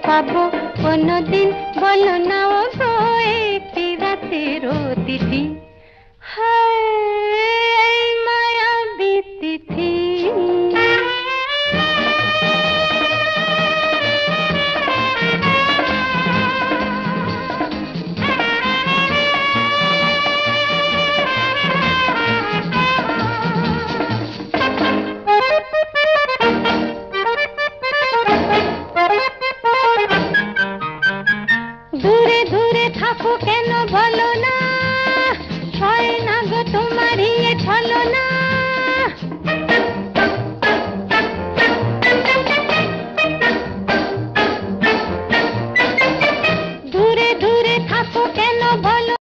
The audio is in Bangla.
পাবো কোনদিন বলো না ও গো একটি রাতের অতিথি হায় মায়াবী তিথি দূরে দূরে থাকো কেন বলো না হয় না গো তোমারই ছলো না